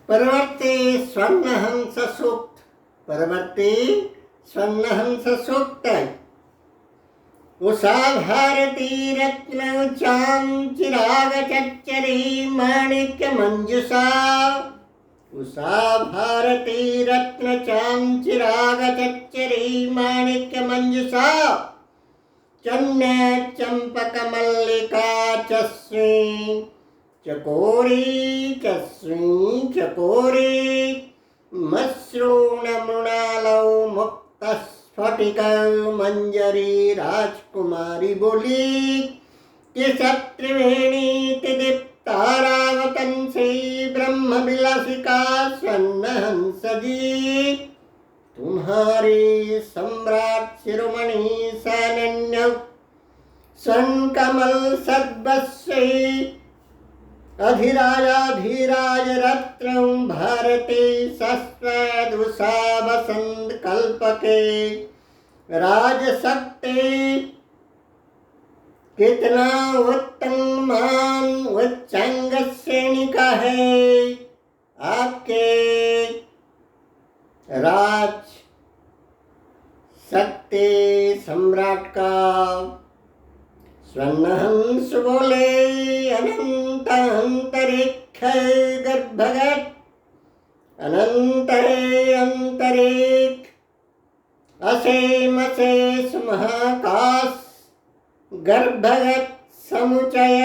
परवर्ती स्वर्णहंस सूक्त। परवर्ती स्वर्णहंस सूक्त। उषा भारती रत्न चाम चिराग चच्चरी माणिक्य मंजुषा। उषा भारती रत्न चाम चिराग चच्चरी माणिक्य मंजुषा। चन्य चंपक मल्लिका चस्वी चकोरी चस्वी चकोरी। मसृण मृणालौ मुक्त स्फटिक मंजरी। राजकुमारी बोली कि सत्रिवेणी दीप्तारावतंसी ब्रह्म विलासिका स्वर्ण हंस जी। तुम्हारी सम्राट शिरोमणि सैन्य स्वर्ण कमल सद्वश्री। अधिराजाधिराज रत्न भारती सस्वदुषा वसंत कल्पके। राजशक्ति कितना उत्तम मान उच्चांग श्रेणी का है आपके राज शक्ति सम्राट का। स्वर्णहंस बोले अनंत अंतरिक्ष गर्भगत। अनंत अंतरिक्ष असीम अशेष महाकाश गर्भगत समुचय।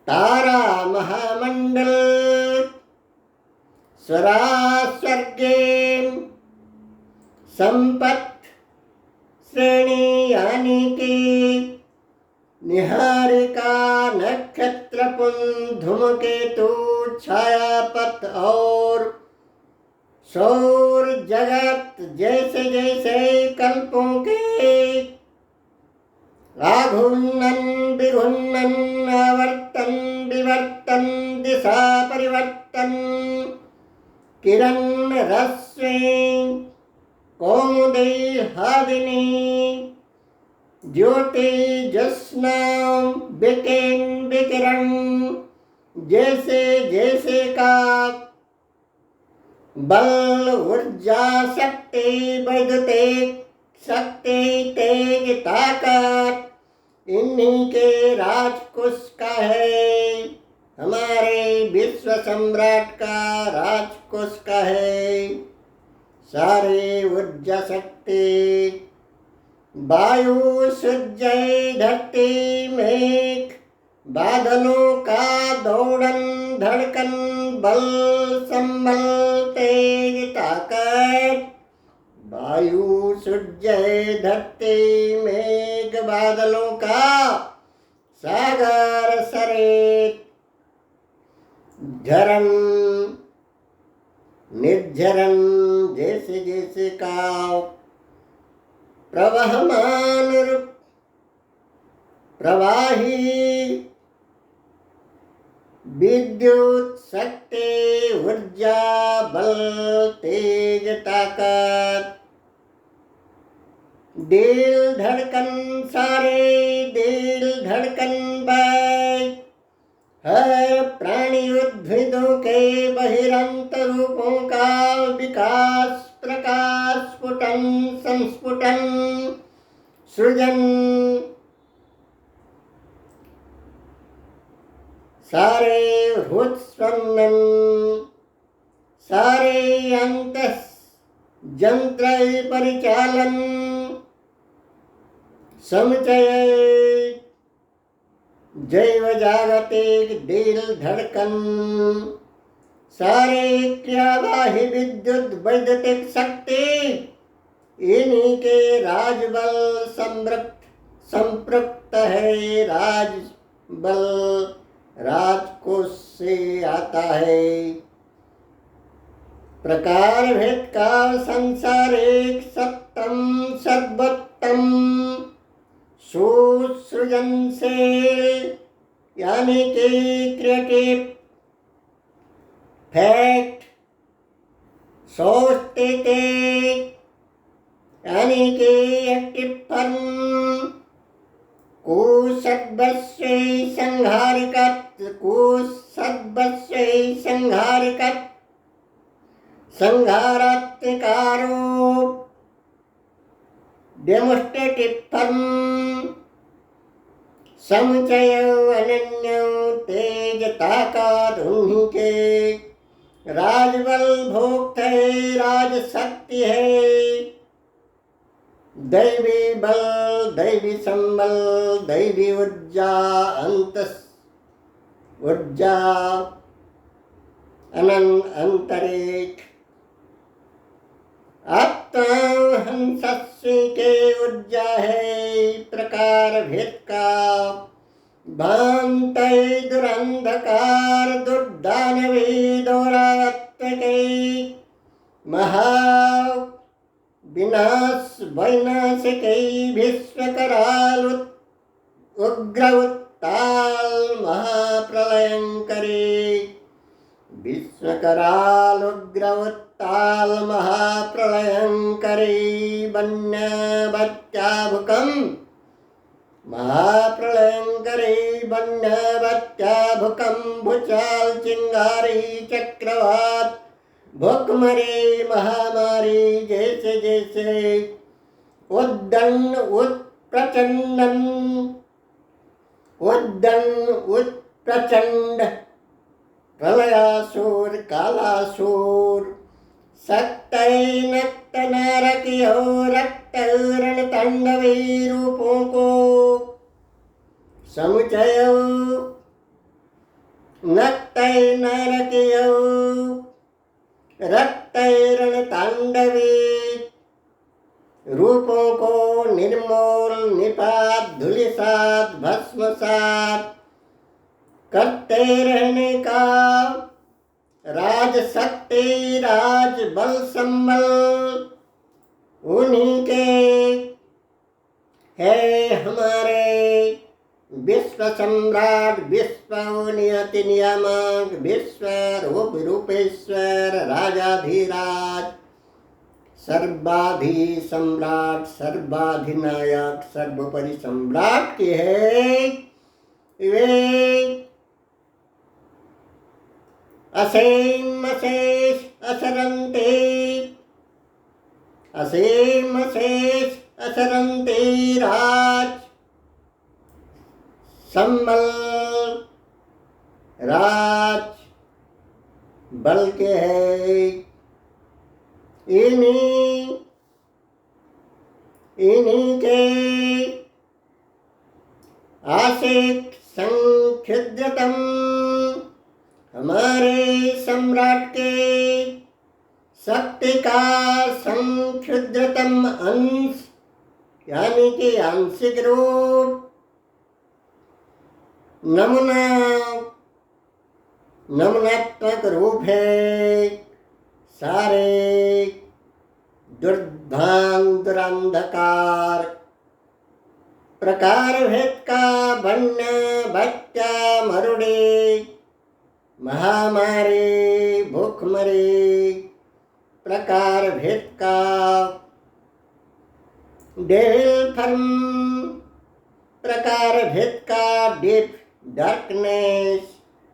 तारा महामंडल स्वरा स्वर्गे संपत् श्रेणी यानी कि निहारिका नक्षत्र पुंज धूमकेतु छायापथ और सौर जगत जैसे जैसे कल्पों के आघूर्णन विघूर्णन आवर्तन विवर्तन दिशा परिवर्तन। किरण रश्मि कौमुदी हादिनी ज्योति ज्योत्स्ना विकिरण विकिरण। जैसे जैसे का बल ऊर्जा शक्ति वैद्युतिक शक्ति तेज ताकत इन्हीं के राजकुश का है। हमारे विश्व सम्राट का राजकुश का है। सारे ऊर्जा शक्ति वायु सूर्य धरती मेघ बादलों का दौड़न धड़कन बल संबल तेज ताकत। वायु सूर्य धरती मेघ बादलों का सागर सरेत झरन निर्झरन जैसे जैसे का प्रवहमान प्रवाही विद्युत शक्ति ऊर्जा बल तेज ताकत। दिल धड़कन सारे दिल धड़कन बाय हर प्राणी उद्भिदों के बहिरंत रूपों का विकास प्रकाश स्फुटन संस्फुटन सृजन। सारे हृत्स्पंदन सारे अंत यंत्र परिचालन समुचय जैव जागतिक दिल धड़कन। सारे क्रियावाही विद्युत वैद्युतिक शक्ति इन्हीं के राजबल संपृक्त है। राजबल राजकोष से आता है। प्रकार भेद का संसार एक सप्तम सर्वोत्तम सुसृजन से यानी कि क्रिएटिव फैक्ट सोचते थे यानी कि एक्टिव फर्म कुसद्वश्य संहारिका कुसद्वश्य संहारिका संहारात्मकारो डेमोस्ट्रेटिव फर्म समुचय अनन्य तेज ताकत उन्हीं के राजबल भोक्त है, राज शक्ति है, दैवी बल, दैवी संबल, दैवी ऊर्जा, अंत ऊर्जा, अनंत अंतरिक्ष आत्महंसस्य के ऊर्जा है, प्रकार भेद का भांत दुरंधकार दुर्दानवी दौरात्मके महा विनाश वैनाशिकै विश्वकराल उग्र उत्ताल महाप्रलयंकरी विश्वकराल उग्र उत्ताल महाप्रलयंकरी वन्य बच्चा भूकंप महाप्रलयंकरी वन्य बच्चा भूकंप भूचाल चिंगारी चक्रवात भूखमरी महामारी जैसे जैसे उद्दंड उत्प्रचंडन उद्दंड उत्प्रचंड प्रलयासुर कालासुर सक्तै नक्त नारकियो रक्त रणतांडवी रूपों को समुचय नक्तै नारकियो रक्तैरण तांडवी रूपों को निर्मूल निपात धूलिसात भस्मसात करते रहने का राज शक्ति राज बल संबल उन्हीं के है हमारे विश्व सम्राट विश्व नियति नियामक विश्व रूप रूपेश्वर राजाधिराज सर्वाधि सम्राट सर्वाधिनायक सर्वोपरि सम्राट के है वे असीम अशेष असरंते असीम अशेष असरंते राज संबल राज बल के है इन्हीं के आशिक संक्षुद्रतम हमारे सम्राट के शक्ति का संक्षुद्रतम अंश यानी कि आंशिक रूप नमूनात्मक रूप है सारे दुरांधकार प्रकार भेद का वन्य बच्चा मरुड़ी महामारी भूखमरी प्रकार भेद का डेविल फर्म प्रकार भेद का deep darkness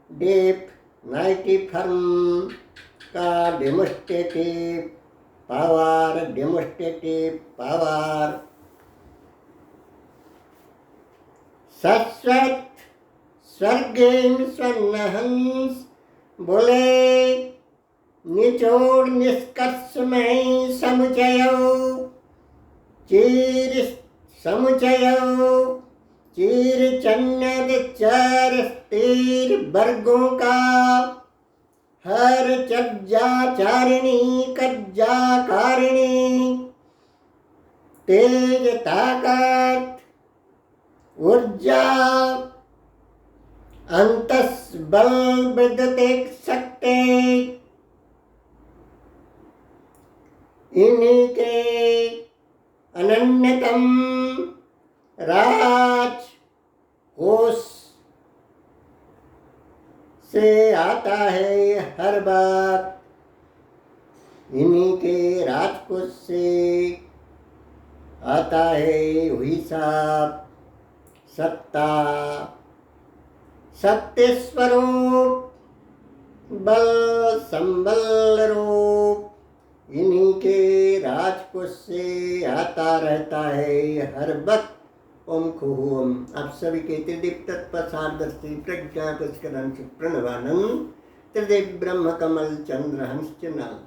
deep nighty firm का डेमोस्ट्रेटिव पावर शाश्वत स्वर्गीय स्वर्णहंस बोले निचोड़ निष्कर्ष में समुचयो चीर चन्नद चार स्थिर वर्गों का हर चज्जा चारिणी कज्जा कारिणी तेज ताकत ऊर्जा अंतस बल विद्युत शक्ति इन्हीं के अनन्यतम राज कोष से आता है हर बात इन्हीं के राजकोष से आता है हिसाब सत्ता सत्य स्वरूप बल संबल रूप इन्हीं के राजकोष से आता रहता है हर वक्त ओम खुहु ओम। आप सभी के त्रिदीप तत्पसारदर्शी प्रज्ञा पुष्करण प्रणवानंद त्रिदेव ब्रह्म कमल चंद्र हंस नल